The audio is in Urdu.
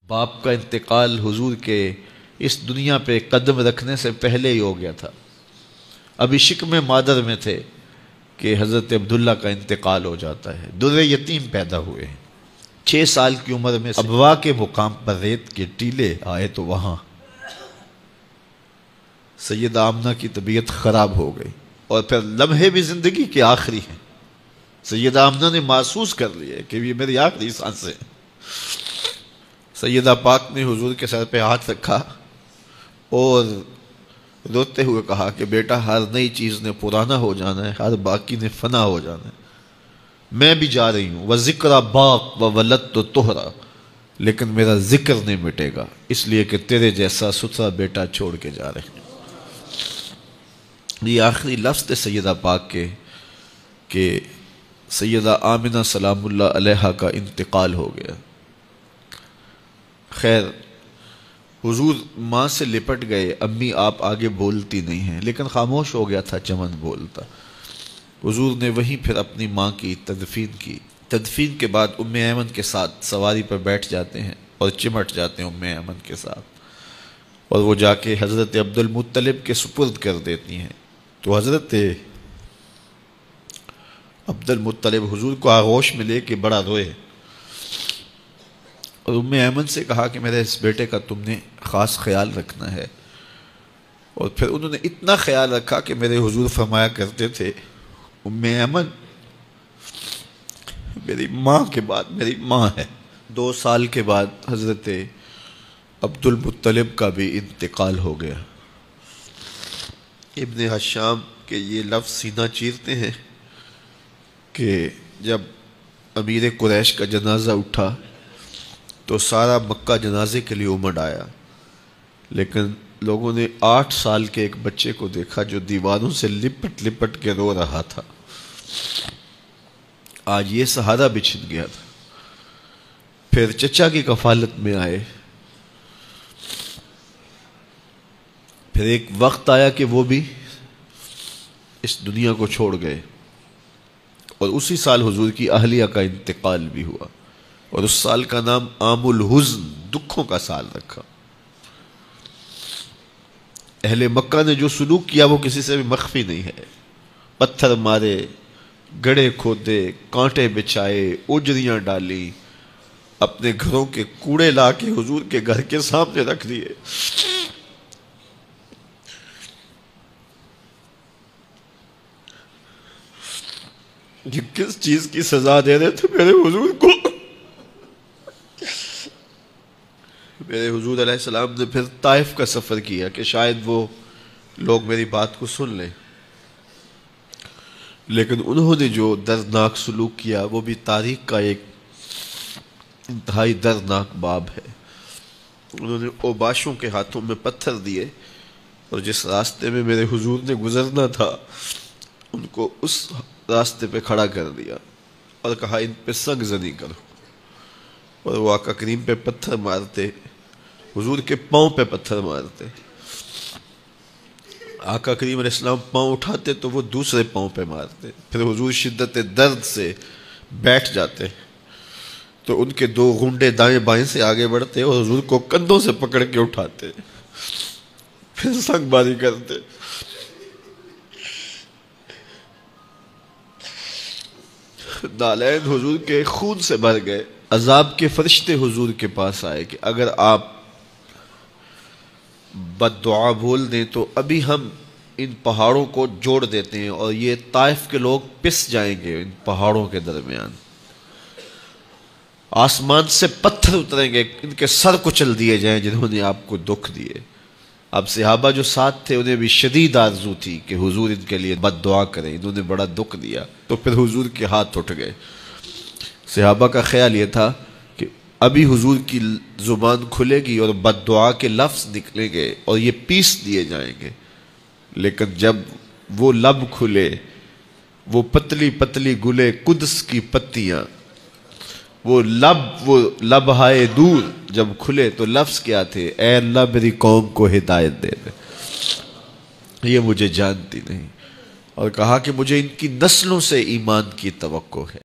باپ کا انتقال حضور کے اس دنیا پہ قدم رکھنے سے پہلے ہی ہو گیا تھا. ابھی شکم مادر میں تھے کہ حضرت عبداللہ کا انتقال ہو جاتا ہے. در یتیم پیدا ہوئے ہیں. 6 سال کی عمر میں ابوا کے مقام پر ریت کے ٹیلے آئے تو وہاں سیدہ آمنہ کی طبیعت خراب ہو گئی اور پھر لمحے بھی زندگی کے آخری ہیں. سیدہ آمنہ نے محسوس کر لیا کہ یہ میری آخری سانسیں ہیں. سیدہ پاک نے حضور کے سر پہ ہاتھ رکھا اور روتے ہوئے کہا کہ بیٹا، ہر نئی چیز نے پرانا ہو جانا ہے، ہر باقی نے فنا ہو جانا ہے. میں بھی جا رہی ہوں. وَذِكْرَ بَاق وَوَلَدْتُ طُهْرًا، لیکن میرا ذکر نہیں مٹے گا، اس لیے کہ تیرے جیسا ستھرا بیٹا چھوڑ کے جا رہے ہیں. یہ آخری لفظ تھے سیدہ پاک کے کہ سیدہ آمنہ سلام اللہ علیہا کا انتقال ہو گیا. خیر، حضور ماں سے لپٹ گئے. امی آپ آگے بولتی نہیں ہیں، لیکن خاموش ہو گیا تھا چمن بولتا. حضور نے وہیں پھر اپنی ماں کی تدفین کی. تدفین کے بعد ام ایمن کے ساتھ سواری پر بیٹھ جاتے ہیں اور چمٹ جاتے ہیں ام ایمن کے ساتھ، اور وہ جا کے حضرت عبد المطلب کے سپرد کر دیتی ہیں. تو حضرت عبد المطلب حضور کو آغوش میں لے کے بڑا روئے اور ام ایمن سے کہا کہ میرے اس بیٹے کا تم نے خاص خیال رکھنا ہے. اور پھر انہوں نے اتنا خیال رکھا کہ میرے حضور فرمایا کرتے تھے، ام ایمن میری ماں کے بعد میری ماں ہے. 2 سال کے بعد حضرت عبد المطلب کا بھی انتقال ہو گیا. ابن حشام کے یہ لفظ سینہ چیرتے ہیں کہ جب امیر قریش کا جنازہ اٹھا تو سارا مکہ جنازے کے لیے امڑ آیا، لیکن لوگوں نے 8 سال کے ایک بچے کو دیکھا جو دیواروں سے لپٹ لپٹ کے رو رہا تھا. آج یہ سہارا بچھن گیا تھا. پھر چچا کی کفالت میں آئے. پھر ایک وقت آیا کہ وہ بھی اس دنیا کو چھوڑ گئے، اور اسی سال حضور کی اہلیہ کا انتقال بھی ہوا، اور اس سال کا نام عام الحزن، دکھوں کا سال رکھا. اہل مکہ نے جو سلوک کیا وہ کسی سے بھی مخفی نہیں ہے. پتھر مارے، گڑھے کھودے، کانٹے بچھائے، اجریاں ڈالی، اپنے گھروں کے کوڑے لا کے حضور کے گھر کے سامنے رکھ دیے. یہ کس چیز کی سزا دے رہے تھے میرے حضور کو؟ میرے حضور علیہ السلام نے پھر طائف کا سفر کیا کہ شاید وہ لوگ میری بات کو سن لیں، لیکن انہوں نے جو دردناک سلوک کیا وہ بھی تاریخ کا ایک انتہائی دردناک باب ہے. انہوں نے اوباشوں کے ہاتھوں میں پتھر دیے اور جس راستے میں میرے حضور نے گزرنا تھا ان کو اس راستے پہ کھڑا کر دیا اور کہا ان پہ سنگ زنی کرو. اور وہ آقا کریم پہ پتھر مارتے، حضور کے پاؤں پہ پتھر مارتے. آقا کریم علیہ السلام پاؤں اٹھاتے تو وہ دوسرے پاؤں پہ مارتے. پھر حضور شدت درد سے بیٹھ جاتے تو ان کے 2 گھنڈے دائیں بائیں سے آگے بڑھتے اور حضور کو کندھوں سے پکڑ کے اٹھاتے، پھر سنگ باری کرتے. نالین حضور کے خون سے بھر گئے. عذاب کے فرشتے حضور کے پاس آئے کہ اگر آپ بد دعا بول دیں تو ابھی ہم ان پہاڑوں کو جوڑ دیتے ہیں اور یہ طائف کے لوگ پس جائیں گے ان پہاڑوں کے درمیان. آسمان سے پتھر اتریں گے، ان کے سر کچل دیے جائیں جنہوں نے آپ کو دکھ دیے. اب صحابہ جو ساتھ تھے انہیں بھی شدید آرزو تھی کہ حضور ان کے لیے بد دعا کریں، انہوں نے بڑا دکھ دیا. تو پھر حضور کے ہاتھ اٹھ گئے. صحابہ کا خیال یہ تھا کہ ابھی حضور کی زبان کھلے گی اور بد دعا کے لفظ نکلیں گے اور یہ پیس دیے جائیں گے. لیکن جب وہ لب کھلے، وہ پتلی پتلی گلے قدس کی پتیاں، وہ لب ہائے دور جب کھلے تو لفظ کیا تھے؟ اے اللہ میری قوم کو ہدایت دے دے، یہ مجھے جانتی نہیں. اور کہا کہ مجھے ان کی نسلوں سے ایمان کی توقع ہے.